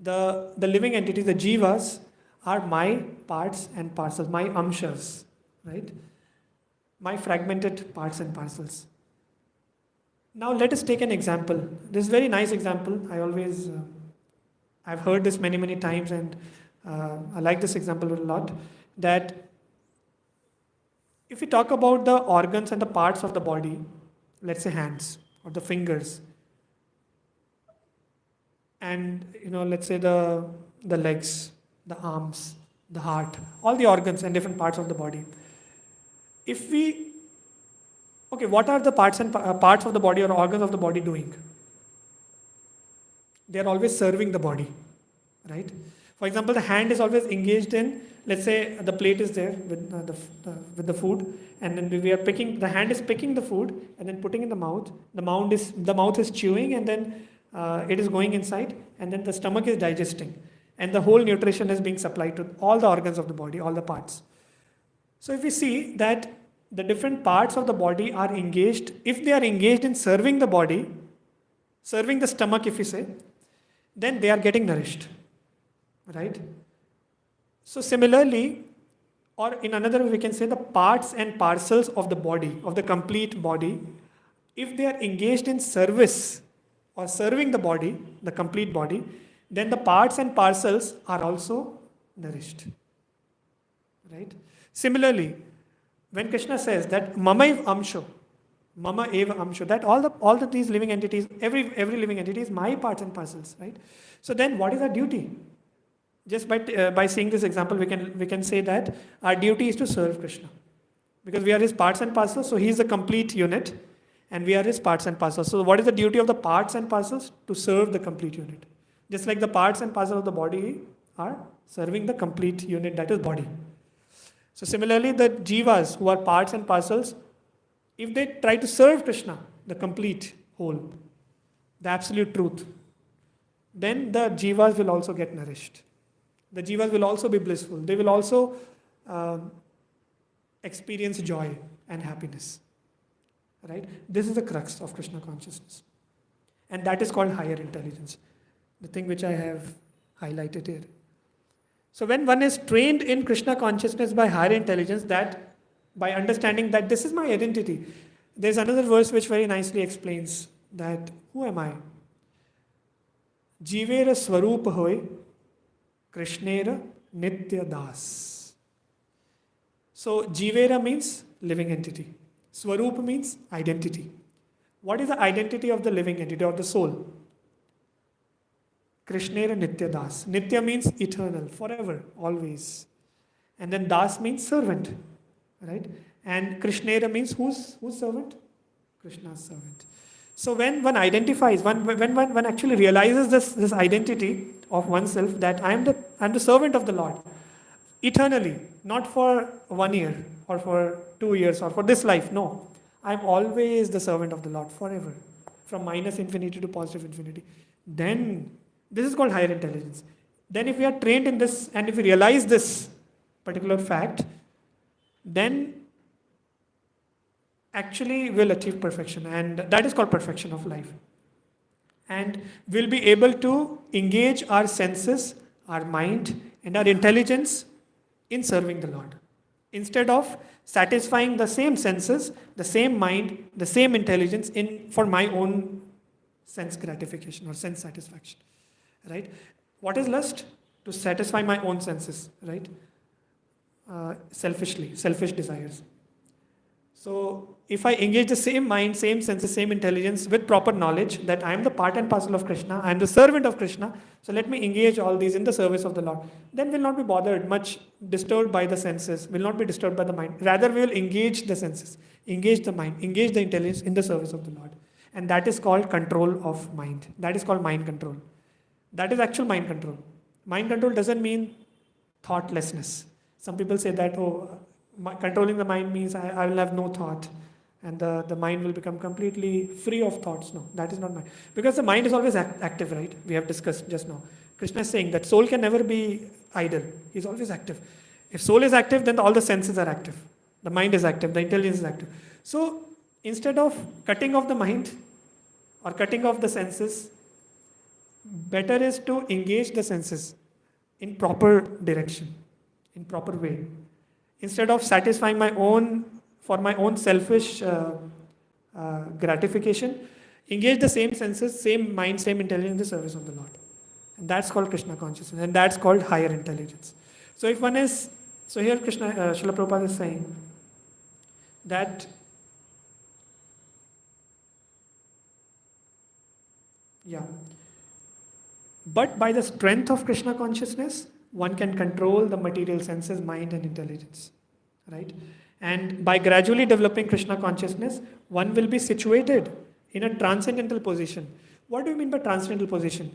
the living entities, the Jivas, are my parts and parcels, my Amshas. Right? My fragmented parts and parcels. Now let us take an example. This is a very nice example. I've heard this many, many times, and I like this example a lot. That if we talk about the organs and the parts of the body, let's say hands or the fingers, and let's say the legs, the arms, the heart, all the organs and different parts of the body. What are the parts of the body or organs of the body doing? They are always serving the body, right? For example, the hand is always engaged in, let's say the plate is there with the food, and then the hand is picking the food and then putting in the mouth. The mouth is chewing, and then it is going inside, and then the stomach is digesting, and the whole nutrition is being supplied to all the organs of the body, all the parts. So if we see that the different parts of the body are engaged, if they are engaged in serving the body, serving the stomach, if we say, then they are getting nourished, right? So similarly, or in another way, we can say the parts and parcels of the body, of the complete body, if they are engaged in service or serving the body, the complete body, then the parts and parcels are also nourished, right? Similarly, when Krishna says that Mamaiv Amsho, Mama Eva Amsho, that all these living entities, every living entity is my parts and parcels, right? So then what is our duty? Just by seeing this example, we can say that our duty is to serve Krishna. Because we are his parts and parcels, so he is the complete unit, and we are his parts and parcels. So what is the duty of the parts and parcels? To serve the complete unit. Just like the parts and parcels of the body are serving the complete unit, that is body. So similarly, the jivas who are parts and parcels, if they try to serve Krishna, the complete whole, the absolute truth, then the jivas will also get nourished. The jivas will also be blissful. They will also experience joy and happiness. Right? This is the crux of Krishna consciousness. And that is called higher intelligence. The thing which I have highlighted here. So when one is trained in Krishna consciousness by higher intelligence, that by understanding that this is my identity, there's another verse which very nicely explains that who am I? Jivera swarupa hoy, Krishnera nitya das. So Jivera means living entity. Swarupa means identity. What is the identity of the living entity or the soul? Krishnera nitya das. Nitya means eternal, forever, always. And then das means servant, right? And Krishnera means whose servant? Krishna's servant. So when one identifies, when one actually realizes this identity of oneself, that I am the servant of the Lord, eternally, not for 1 year or for 2 years or for this life, no. I am always the servant of the Lord, forever, from minus infinity to positive infinity. Then, this is called higher intelligence. Then if we are trained in this and if we realize this particular fact, then actually we'll achieve perfection, and that is called perfection of life. And we'll be able to engage our senses, our mind, and our intelligence in serving the Lord. Instead of satisfying the same senses, the same mind, the same intelligence for my own sense gratification or sense satisfaction. Right? What is lust? To satisfy my own senses, right? Selfishly, selfish desires. So if I engage the same mind, same senses, same intelligence with proper knowledge that I am the part and parcel of Krishna, I am the servant of Krishna, so let me engage all these in the service of the Lord. Then we'll not be bothered, much disturbed by the senses, will not be disturbed by the mind. Rather, we will engage the senses, engage the mind, engage the intelligence in the service of the Lord. And that is called control of mind. That is called mind control. That is actual mind control. Mind control doesn't mean thoughtlessness. Some people say that, controlling the mind means I will have no thought and the mind will become completely free of thoughts. No, that is not mind. Because the mind is always active, right? We have discussed just now. Krishna is saying that soul can never be idle. He is always active. If soul is active, then all the senses are active. The mind is active, the intelligence is active. So instead of cutting off the mind or cutting off the senses, better is to engage the senses in proper direction, in proper way. Instead of satisfying for my own selfish gratification, engage the same senses, same mind, same intelligence in the service of the Lord. And that's called Krishna consciousness, and that's called higher intelligence. So if one is, so here Srila Prabhupada is saying that but by the strength of Krishna consciousness, one can control the material senses, mind and intelligence, right? And by gradually developing Krishna consciousness, one will be situated in a transcendental position. What do you mean by transcendental position?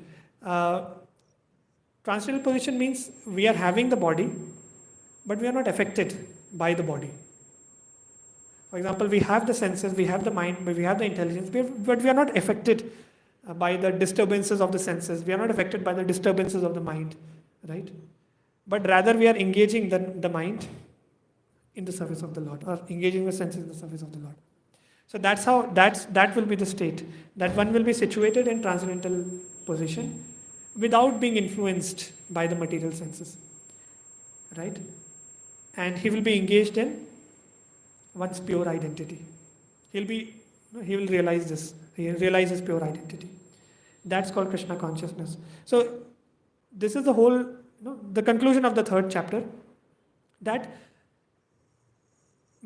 Transcendental position means we are having the body, but we are not affected by the body. For example, we have the senses, we have the mind, we have the intelligence, but we are not affected by the disturbances of the senses. We are not affected by the disturbances of the mind, right? But rather we are engaging the mind in the service of the Lord, or engaging the senses in the service of the Lord. So that will be the state, that one will be situated in transcendental position without being influenced by the material senses, right? And he will be engaged in one's pure identity. He will realize this. He realizes pure identity. That's called Krishna consciousness. So this is the whole, the conclusion of the third chapter, that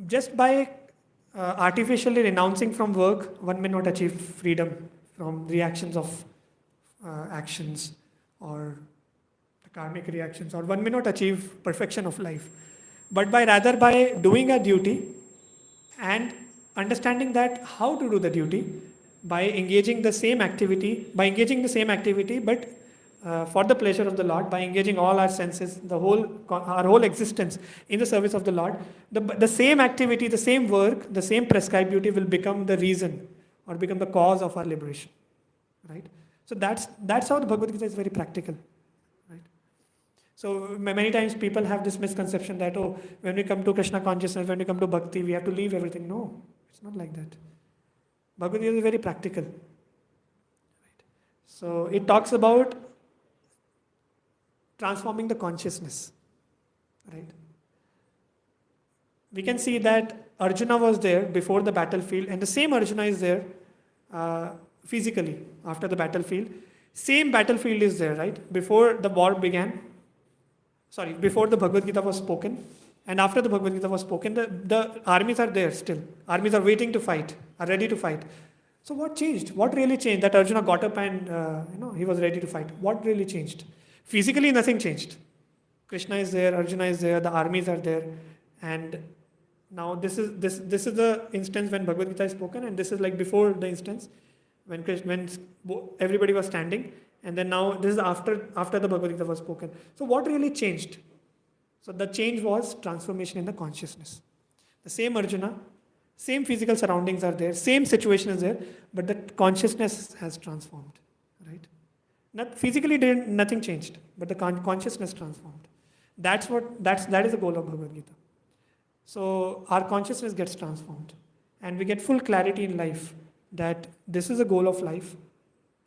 just by artificially renouncing from work, one may not achieve freedom from reactions of actions, or the karmic reactions, or one may not achieve perfection of life. But by doing a duty and understanding that how to do the duty, by engaging the same activity, but for the pleasure of the Lord, by engaging all our senses, our whole existence in the service of the Lord, the same activity, the same work, the same prescribed duty will become the reason or become the cause of our liberation, right? So that's how the Bhagavad Gita is very practical, right? So many times people have this misconception that, oh, when we come to Krishna consciousness, when we come to bhakti, we have to leave everything. No, it's not like that. Bhagavad Gita is very practical, right? So it talks about transforming the consciousness, right? We can see that Arjuna was there before the battlefield, and the same Arjuna is there physically after the battlefield. Same battlefield is there, right? Before the war began, before the Bhagavad Gita was spoken, and after the Bhagavad Gita was spoken, the armies are there still. Armies are waiting to fight, are ready to fight. So what changed? What really changed? That Arjuna got up and he was ready to fight. What really changed? Physically, nothing changed. Krishna is there, Arjuna is there, the armies are there, and now this is the instance when Bhagavad Gita is spoken, and this is like before the instance when everybody was standing, and then now this is after the Bhagavad Gita was spoken. So what really changed? So the change was transformation in the consciousness. The same Arjuna, same physical surroundings are there, same situation is there, but the consciousness has transformed, right? Physically nothing changed, but the consciousness transformed. That is the goal of Bhagavad Gita. So our consciousness gets transformed, and we get full clarity in life that this is the goal of life,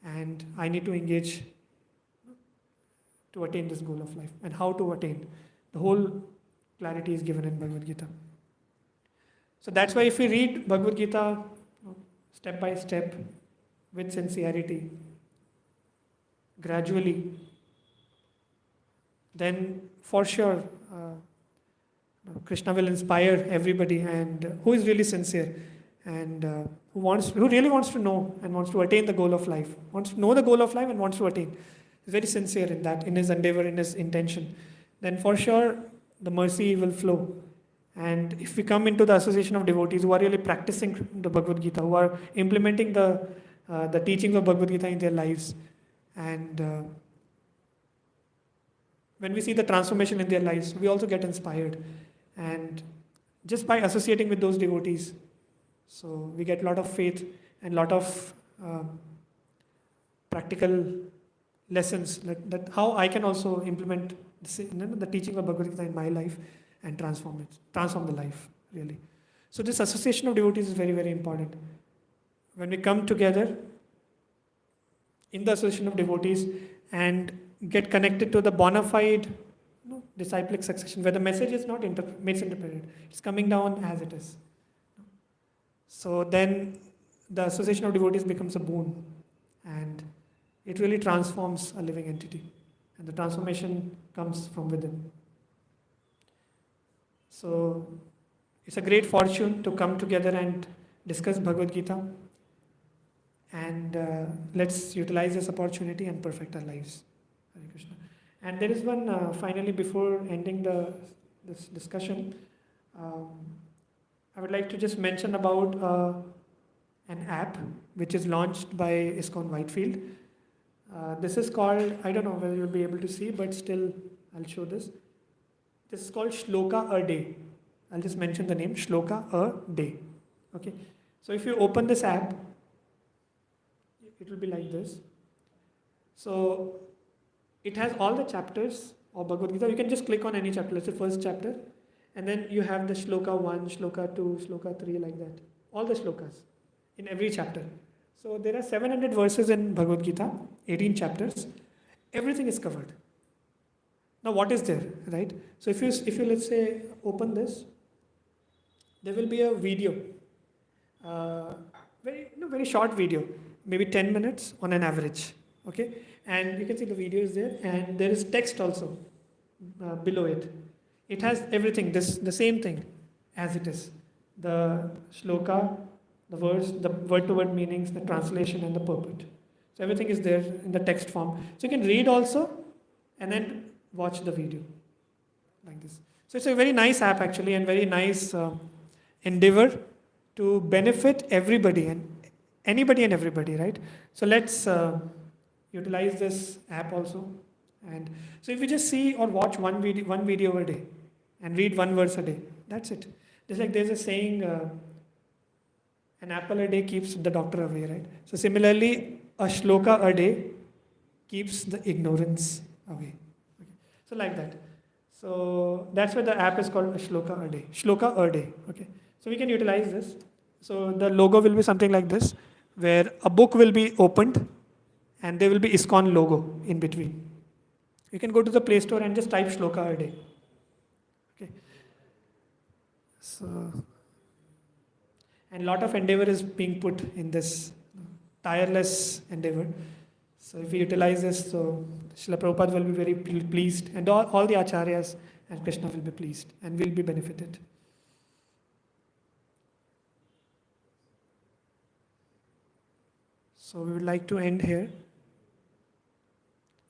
and I need to engage to attain this goal of life. And how to attain? The whole clarity is given in Bhagavad Gita. So that's why if we read Bhagavad Gita step by step with sincerity, gradually, then for sure Krishna will inspire everybody, and who is really sincere, and who really wants to know and wants to attain the goal of life, wants to know the goal of life and wants to attain, is very sincere in that, in his endeavor, in his intention, then for sure the mercy will flow. And if we come into the association of devotees who are really practicing the Bhagavad Gita, who are implementing the teachings of Bhagavad Gita in their lives, and when we see the transformation in their lives, we also get inspired. And just by associating with those devotees, so we get a lot of faith and a lot of practical lessons that how I can also implement the teaching of Bhagavad Gita in my life and transform the life, really. So this association of devotees is very, very important. When we come together in the association of devotees and get connected to the bona fide disciplic succession, where the message is not misinterpreted, it's coming down as it is. So then the association of devotees becomes a boon, and it really transforms a living entity, and the transformation comes from within. So it's a great fortune to come together and discuss Bhagavad Gita, and let's utilize this opportunity and perfect our lives. Hare Krishna. And there is one, finally, before ending this discussion, I would like to just mention about an app which is launched by ISKCON Whitefield. This is called, I don't know whether you'll be able to see, but still I'll show this. This is called Shloka a Day. I'll just mention the name, Shloka a Day. Okay. So if you open this app, it will be like this. So it has all the chapters of Bhagavad Gita. You can just click on any chapter. Let's say first chapter, and then you have the shloka 1, shloka 2, shloka 3, like that. All the shlokas in every chapter. So there are 700 verses in Bhagavad Gita, 18 chapters. Everything is covered. Now what is there, right? So if you let's say open this, there will be a video, very short video, maybe 10 minutes on an average, okay? And you can see the video is there, and there is text also below it. It has everything, the same thing as it is. The shloka, the verse, the word-to-word meanings, the translation, and the purport. So everything is there in the text form. So you can read also, and then watch the video like this. So it's a very nice app actually, and very nice endeavor to benefit everybody and anybody and everybody, right? So let's utilize this app also. And so if you just see or watch one video a day and read one verse a day, that's it. Just like there's a saying, an apple a day keeps the doctor away, right? So similarly, a shloka a day keeps the ignorance away. Okay. So like that. So that's why the app is called a shloka a day. Shloka a day. Okay. So we can utilize this. So the logo will be something like this, where a book will be opened and there will be ISKCON logo in between. You can go to the Play Store and just type shloka a day. Okay. So, and lot of endeavor is being put in this tireless endeavor. So if we utilize this, so Srila Prabhupada will be very pleased, and all the acharyas and Krishna will be pleased and will be benefited. So we would like to end here.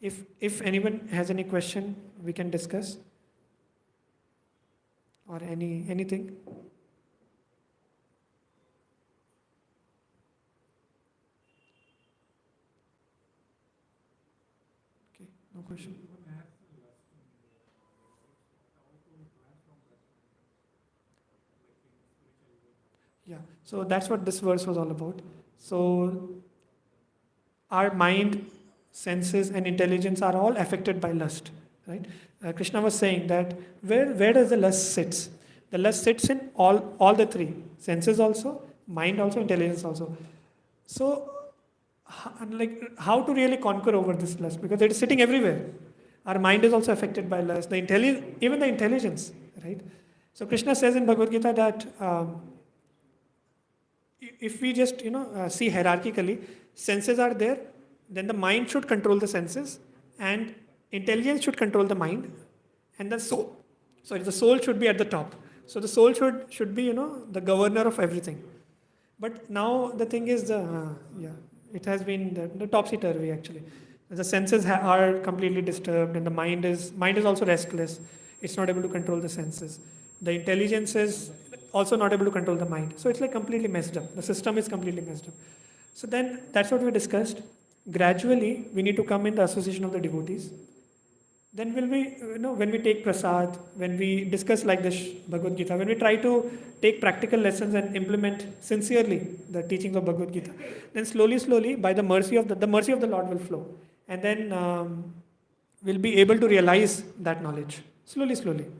If anyone has any question, we can discuss, or anything. Okay, no question. Yeah, so that's what this verse was all about. So our mind, senses, and intelligence are all affected by lust, right? Krishna was saying that where does the lust sits? The lust sits in all the three senses also, mind also, intelligence also. So, how to really conquer over this lust? Because it is sitting everywhere. Our mind is also affected by lust. Even the intelligence, right? So Krishna says in Bhagavad Gita that if we just see hierarchically, senses are there, then the mind should control the senses, and intelligence should control the mind, and the soul should be at the top. So the soul should be the governor of everything. But now the thing is it has been the topsy-turvy actually. The senses are completely disturbed, and the mind is also restless. It's not able to control the senses. The intelligence is also not able to control the mind. So it's like completely messed up. The system is completely messed up. So then that's what we discussed. Gradually, we need to come in the association of the devotees. Then will we, when we take prasad, when we discuss like this Bhagavad Gita, when we try to take practical lessons and implement sincerely the teachings of Bhagavad Gita, then slowly, by the mercy of the mercy of the Lord will flow, and then we'll be able to realize that knowledge. Slowly,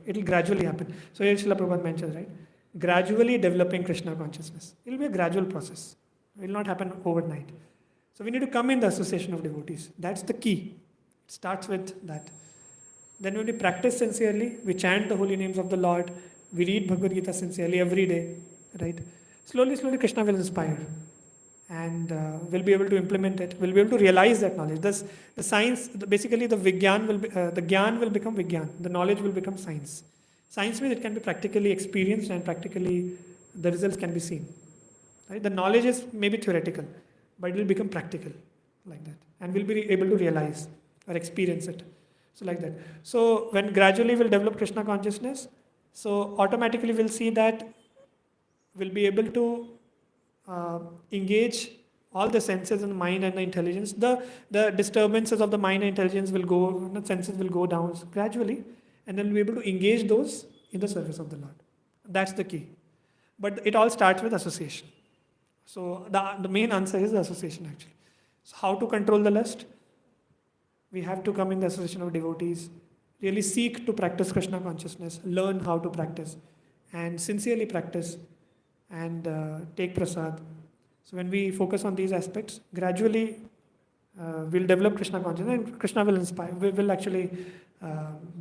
it will gradually happen. So here Srila Prabhupada mentions, right? Gradually developing Krishna consciousness. It will be a gradual process. It will not happen overnight. So we need to come in the association of devotees. That's the key. It starts with that. Then when we practice sincerely, we chant the holy names of the Lord, we read Bhagavad Gita sincerely every day, right? Slowly, Krishna will inspire, and we'll be able to implement it. We'll be able to realize that knowledge. Thus, the science, basically the Vigyan the Gyan will become Vigyan. The knowledge will become science. Science means it can be practically experienced, and practically the results can be seen. Right? The knowledge is maybe theoretical, but it will become practical like that. And we'll be able to realize or experience it. So like that. So when gradually we'll develop Krishna consciousness, so automatically we'll see that we'll be able to engage all the senses and the mind and the intelligence. The disturbances of the mind and intelligence will go, the senses will go down gradually, and then we'll be able to engage those in the service of the Lord. That's the key. But it all starts with association. So the main answer is the association actually. So how to control the lust? We have to come in the association of devotees, really seek to practice Krishna consciousness, learn how to practice, and sincerely practice and take prasad. So when we focus on these aspects, gradually we'll develop Krishna consciousness, and Krishna will inspire, will actually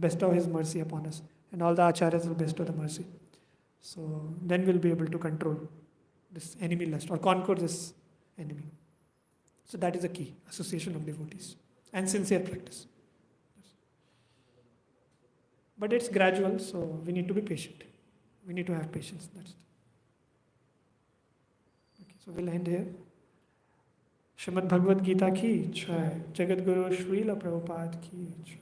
bestow his mercy upon us, and all the acharyas will bestow the mercy. So then we'll be able to control this enemy lust or conquer this enemy. So that is the key, association of devotees and sincere practice. But it's gradual, so we need to be patient. We need to have patience. That's it. Okay, so we'll end here. Shrimad Bhagavad Gita ki jai. Jagat Guru Srila Prabhupada ki jai.